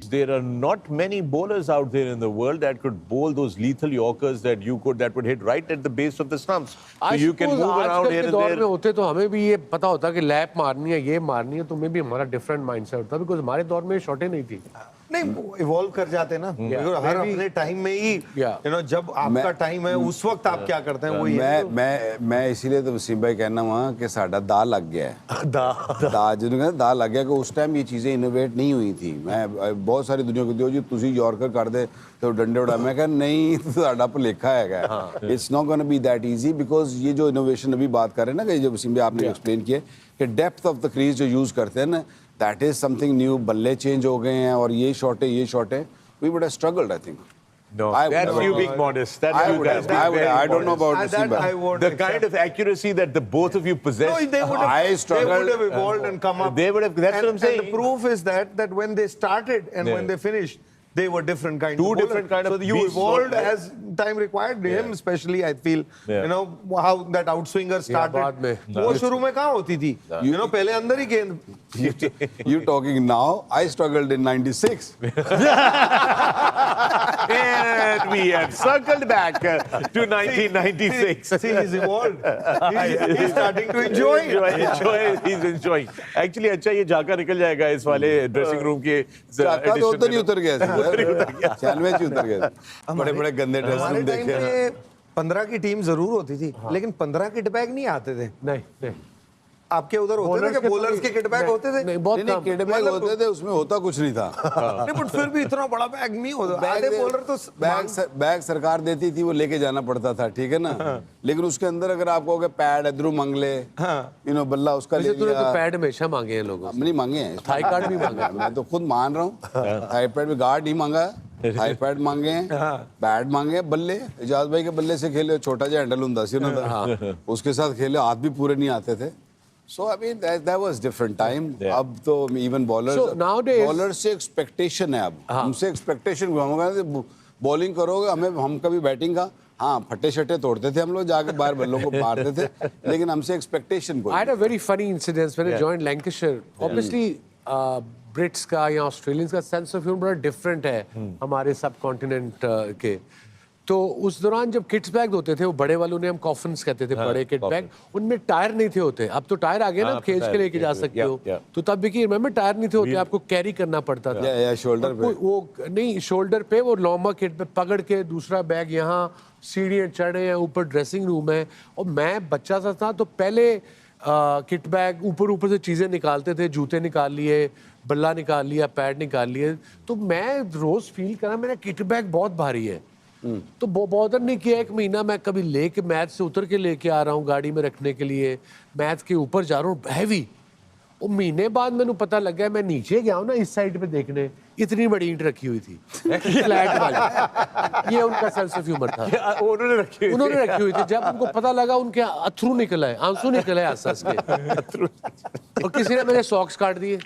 approach, there are not many bowlers out there in the world that could bowl those lethal Yorkers that would hit right at the base of the stumps. So you can move around here and दौर there. में होते तो हमें भी ये पता होता कि लैप मारनी है, ये मारनी है, तो में भी हमारा डिफरेंट माइंडसेट होता, बिकॉज हमारे दौर में शॉटें नहीं थी. नहीं इवॉल्व कर जाते ना, हर अपने टाइम में ही जब आपका टाइम है उस वक्त आप क्या करते हैं वो. मैं इसीलिए तो वसीम भाई कहना वहाँ कि साडा दा लग गया है. दा जिन्होंने कहा दा लग गया कि उस टाइम ये चीज़ें इनोवेट नहीं हुई थी. मैं बहुत सारी दुनिया को दियो जी तुसी यॉर्कर कर दे तो डंडे उड़ा, मैं कहा नहीं साडा भुलेखा है. It's not gonna be that easy because ये जो इनोवेशन अभी बात कर रहे हैं ना कि जो वसीम भाई आपने एक्सप्लेन किया कि डेप्थ ऑफ द क्रीज जो यूज़ करते हैं ना, that is something new. बल्ले चेंज हो गए हैं और ये शॉट है. We would have struggled, I think. No, that's you being modest. I don't know about Wasim bhai. The kind of accuracy that the both of you possess. No, they would have evolved and come up. They would have. That's what I'm saying. And the proof is that when they started and when they finished, they were different kinds. Two different kind of. So you evolved as time required. Him especially, I feel. You know how that outswinger started. वो शुरू में कहाँ होती थी? You know पहले अंदर ही गेंद. You talking now? I struggled in '96. And we have circled back to 1996. See, he's evolved. He's starting to enjoy. He's enjoying. Actually, अच्छा ये झाका निकल जाएगा इस वाले ड्रेसिंग रूम के. झाका तो उधर ही उतर गया. चैनवे ही उतर गया. बड़े-बड़े गंदे ड्रेस रूम देखे. 15 की टीम जरूर होती थी, लेकिन 15 किट बैग नहीं आते थे. नहीं. आपके उधर होते थे कि बॉलर्स के किट बैग होते थे? नहीं, बहुत कम किट बैग होते थे, उसमें होता कुछ नहीं था. नहीं, बट फिर भी इतना बड़ा बैग नहीं होता. आधे बॉलर तो बैग सरकार देती थी, वो लेके जाना पड़ता था, ठीक है ना. लेकिन उसके अंदर अगर आप कहोगे पैड इधरों मांग ले, बल्ला उसका ले लिया. तो पैड हमेशा मांगे हैं लोगों से. नहीं मांगे हैं, थाई कार्ड भी मांगा. मैं तो खुद मान रहा हूँ. थाई पैड में गार्ड नहीं मांगा, थाई पैड मांगे हैं, पैड मांगे, बल्ले. इजाज भाई के बल्ले से खेले, छोटा जो हैंडल होता सी ना, उसके साथ खेले, हाथ भी पूरे नहीं आते थे. So I mean that was different time. अब तो even bowlers. So nowadays bowlers से expectation है अब. हमसे expectation होगा bowling करोगे, हम कभी बैटिंग का फटे शटे तोड़ते थे हम लोग, जाके बाहर बल्लों को मारते थे, लेकिन हमसे expectation कोई. I had a very funny incident when I joined Lancashire. Obviously Brits का या Australians का sense of humor बड़ा different है हमारे subcontinent के. तो उस दौरान जब किट्स बैग होते थे, वो बड़े वालों ने हम कॉफिन्स कहते थे, बड़े किट बैग, उनमें टायर नहीं थे होते. अब तो टायर आ गए ना, खींच के लेके जा सकते हो. तो तब भी रिमेंबर टायर नहीं थे होते, आपको कैरी करना पड़ता था. शोल्डर पे वो नहीं, शोल्डर पे वो लॉन्गा किट पे पकड़ के दूसरा बैग यहाँ सीढ़ियाँ चढ़े हैं, ऊपर ड्रेसिंग रूम है. और मैं बच्चा सा था तो पहले किट बैग ऊपर से चीज़ें निकालते थे, जूते निकाल लिए, बल्ला निकाल लिया, पैड निकाल लिए. तो मैं रोज़ फील करा मेरा किट बैग बहुत भारी है. तो बॉदर नहीं किया. 1 महीना मैं कभी लेके मैथ से उतर के लेके आ रहा हूँ गाड़ी में रखने के लिए, मैथ के ऊपर जा रहा हूँ हैवी. वो महीने बाद मैंने पता लग गया, मैं नीचे गया हूँ ना इस साइड पे देखने, इतनी बड़ी ईंट रखी हुई थी फ्लैट वाली. ये उनका सेंस ऑफ ह्यूमर था. उन्होंने रखी हुई थी. जब उनको पता लगा, उनके अथरू निकला है, आंसू निकले आस-पास के. और किसी ने मेरे सॉक्स काट दिए.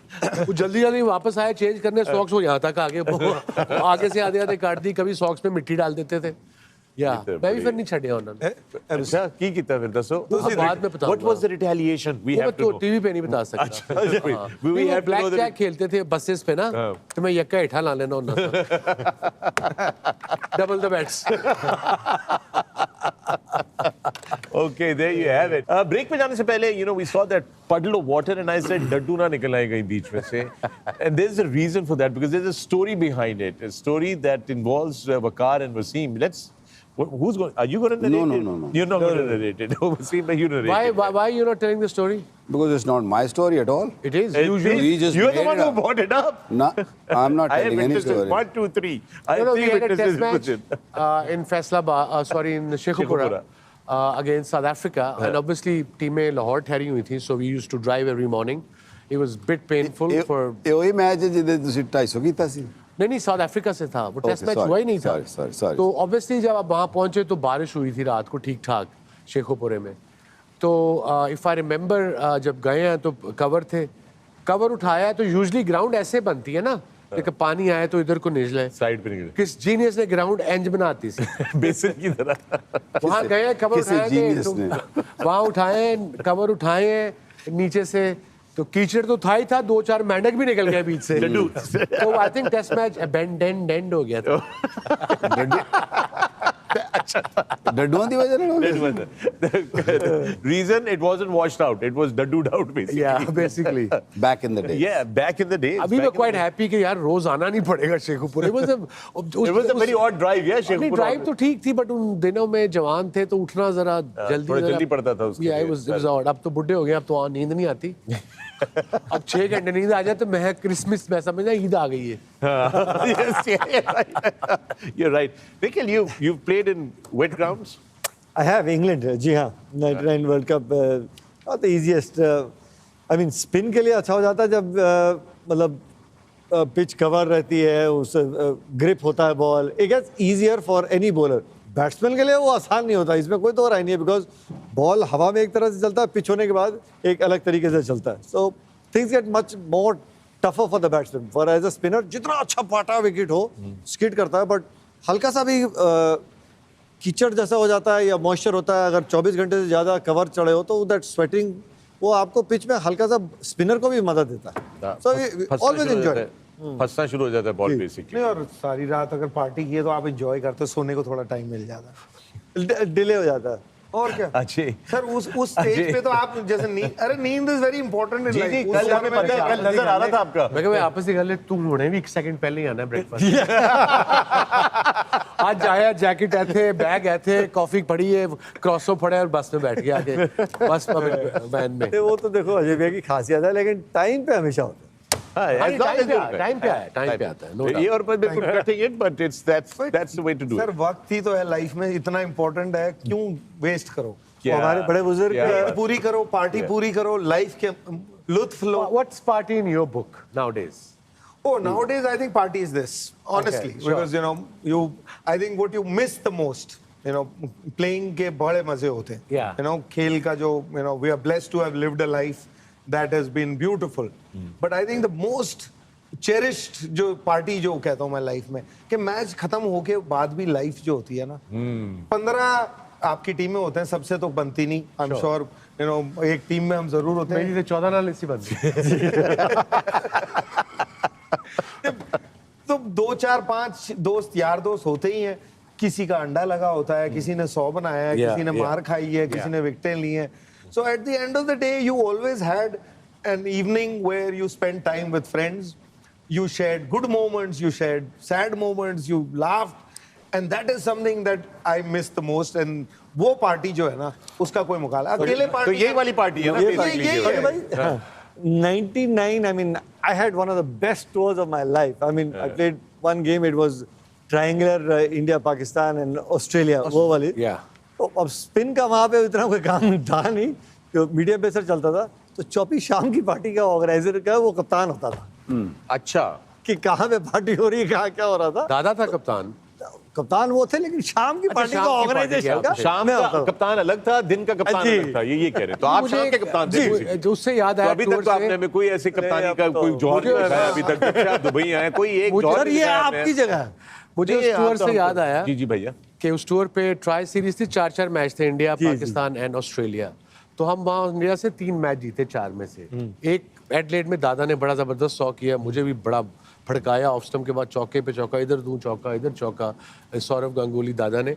वो जल्दी वापस आए चेंज करने, सॉक्स वो यहाँ तक आगे से आधे काट दी. कभी सॉक्स पे मिट्टी डाल देते थे. मैं भी फिर नहीं छड़िया उन्होंने. अच्छा की कितना फिर दसो. बाद में बताऊंगा. What was the retaliation? We have to know. TV पे नहीं बता सकता. We have ब्लैक जैक खेलते थे बसेस पे ना, तो मैं यक्का हेठा ला लेना होना था. Double the bats. Okay, there you have it. Break पे जाने से पहले, you know, we saw that puddle of water and I said डड्डू ना निकल आए कहीं बीच में से. And there's a reason for that because there's a story behind it. A story that involves Waqar and Wasim. Who's going? Are you going to narrate it? No. You're not going to narrate it. Wasim, you narrate it. Why you're not telling the story? Because it's not my story at all. It is. You're the one who brought it up. No, I'm not telling any story. 1, 2, 3. I have 3 witnesses. Match in Faisalabad, in Sheikhupura. Against South Africa, and obviously teameं Lahore ठहरी हुई थी, so we used to drive every morning. It was a bit painful for. वही match है जिधर दूसरी 250 की था सी. नहीं साउथ अफ्रीका से था वो. टेस्ट मैच हुआ ही नहीं था. Sorry. तो ऑब्वियसली जब आप वहाँ पहुँचे तो बारिश हुई थी रात को ठीक ठाक शेखोपुरे में. तो इफ़ आई रिमेंबर जब गए हैं तो कवर उठाया तो यूजुअली ग्राउंड ऐसे बनती है ना, लेकिन पानी आया तो इधर को निकले, साइड पे निकले. किस जीनियस ने ग्राउंड एंज बनाती थी बेसिन की तरह. वहाँ गए कवर उठाए, वहाँ उठाए कवर उठाए नीचे से तो कीचड़ तो था ही था, 2-4 मेंढक भी निकल गए बीच से। तो आई थिंक टेस्ट मैच एबेंडेंड हो गया था। डड्डुओं की वजह से Reason it wasn't washed out. It was dadooed out basically. Yeah, basically. Back in the day Yeah, back in the days. अभी मैं quite happy कि यार रोज आना नहीं पड़ेगा Shekhupur. It It was a very odd drive, yeah, Shekhupur. Drive तो ठीक थी, बट उन दिनों में जवान थे तो उठना जरा थोड़ा जल्दी पड़ता था उसके Yeah, लिए। it was odd. अब तो बुढ़े हो गए, अब तो नींद नहीं आती। अब 6 घंटे नींद आ जाए तो मैं क्रिसमस में समझना ईद आ गई है। Yes, yeah, right. You're right. Nikhil, you've played in wet grounds? I have England, जी हाँ, 99 world cup not the easiest. I mean spin के लिए अच्छा हो जाता है जब मतलब पिच कवर रहती है, उस ग्रिप होता है ball, it gets easier for any bowler. Batsman के लिए वो आसान नहीं होता, इसमें कोई तो राय नहीं है, बिकॉज बॉल हवा में एक तरह से चलता है, पिच होने के बाद एक अलग तरीके से चलता है। So things get much more tougher for the batsman. For as a spinner जितना अच्छा पाटा विकेट हो, स्किड करता है, बट हल्का सा भी कीचड़ जैसा हो जाता है या मॉइस्चर होता है, अगर 24 घंटे से ज़्यादा कवर चढ़े हो तो दैट स्वेटिंग वो आपको पिच में हल्का सा स्पिनर को भी मदद देता है। So always enjoy. फंसना शुरू हो जाता है बॉल बेसिकली। नहीं, और सारी रात अगर पार्टी की है तो आप एंजॉय करते हो, सोने को थोड़ा टाइम मिल जाता है। डिले हो जाता है। और क्या अच्छे सर, उस स्टेज पे तो आप जैसे नींद, अरे नींद इज वेरी इंपॉर्टेंट इन जी जी, लाइफ। कल हमें पता है, कल नजर आ रहा था आपका। मैं कहा आपस में गल तू होने भी 1 सेकंड पहले ही आना है ब्रेकफास्ट। आज आया, जैकेट ऐथे, बैग ऐथे, कॉफी पड़ी है, क्रॉसो पड़ा है और बस में बैठ गया आके, बस वैन में। वो तो देखो अजय भैया की खासियत है, लेकिन टाइम पे हमेशा होता है। टाइम पे आता है, no doubt. ये और पर बिल्कुल cutting it, but it's that's the way to do sir it. वक्त ही तो है लाइफ में, इतना इंपॉर्टेंट है, क्यों वेस्ट करो? वो हमारे बड़े बुजुर्ग नींद पूरी करो, पार्टी पूरी करो, लाइफ के लुत्फ लो। What's party in your book nowadays? Oh, nowadays I think party is this, honestly, Okay, sure. because I think what you miss the most, playing के बड़े मजे होते हैं। Yeah. खेल का जो we are blessed to have lived a life that has been beautiful, but I think the most cherished जो party जो कहता हूँ मैं लाइफ में, कि मैच खत्म होके बाद भी लाइफ जो होती है ना, 15 आपकी टीम में होते हैं, सबसे तो बनती नहीं, आई एम श्योर एक टीम में हम जरूर होते हैं। मेरी तो 14 नाल इसी बनती। तो 2 4 5 दोस्त यार दोस्त होते ही हैं, किसी का अंडा लगा होता है, किसी ने 100 बनाया है, किसी ने मार खाई है, किसी ने विकेटें ली हैं। So at the end of the day, you always had an evening where you spent time with friends, you shared good moments, you shared sad moments, you laughed, and that is something that I miss the most. And वो party जो है ना, उसका कोई मुकाबला अकेले तो party यही वाली पार्टी है ना basically यही जो है। है। 99, I mean, I had one of the best tours of my life. I mean, I played one game, it was triangular, India, Pakistan and Australia, वो वाली। Yeah. तो अब स्पिन का वहाँ पे इतना कोई काम था नहीं, तो मीडियम पेसर चलता था, तो चौपी शाम की पार्टी का ऑर्गेनाइजर का वो कप्तान होता था। अच्छा, कि कहाँ पे पार्टी हो रही है, कहाँ क्या हो रहा था। दादा था कप्तान। कप्तान वो थे, लेकिन शाम की पार्टी का शाम की ऑर्गेनाइजेशन पार्टी का शाम मैं का होता था। कप्तान अलग था, दिन का कप्तान जी। अलग था, ये कह रहे। तो आप शाम के कप्तान थे basically। जो उससे याद तो आया अभी तक तो आपने में कोई ऐसे कप्तानी का कोई जौहर नहीं दिखाया अभी तक, जब से आप दुबई आए कोई एक जौहर सर नहीं ये दिखाया आपकी जगह है। मुझे उस टूर से याद आया जी जी भैया कि उस टूर पे ट्राई सीरीज थी, 4 मैच थे, इंडिया, पाकिस्तान एंड ऑस्ट्रेलिया। तो हम वहाँ इंडिया से 3 मैच जीते 4 में से। एक एडलेड में दादा ने बड़ा जबरदस्त 100 किया, मुझे भी बड़ा भड़काया, ऑफ स्टंप के बाद चौके पे चौका, इधर दूं चौका, इधर चौका, सौरव गांगुली दादा ने।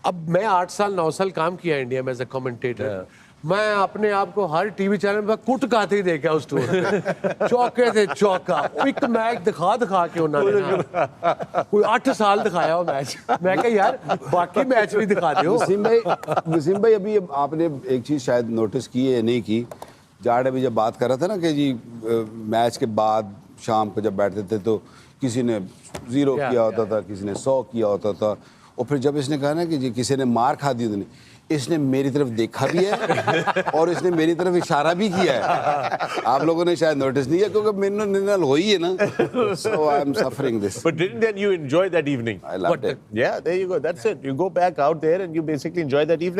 अब मैं 8 साल 9 साल काम किया इंडिया में एज ए कमेंटेटर, मैं अपने आप को हर टीवी चैनल पर कुट खाते ही देखा उस टूर में। चौके थे चौका, एक मैच दिखा के उन्होंने कोई 8 साल दिखाया वो मैच। मैं कहा यार बाकी मैच भी दिखा दो। वसीम भाई अभी आपने एक चीज़ शायद नोटिस की है या नहीं की, जाट अभी जब बात कर रहा था ना कि जी मैच के बाद शाम को जब बैठते थे तो किसी ने 0 किया होता था, किसी ने 100 किया होता था, और फिर जब इसने कहा ना कि जी किसी ने मार खा दी, उसने इसने मेरी तरफ देखा भी है और इसने मेरी तरफ इशारा भी किया है। आप लोगों ने शायद नोटिस नहीं किया क्योंकि मेरे निनल हो ही है ना, so I am suffering this. But didn't then you enjoy that evening? I loved it. Yeah, there you go. That's it. You go back out there and you basically enjoy that evening.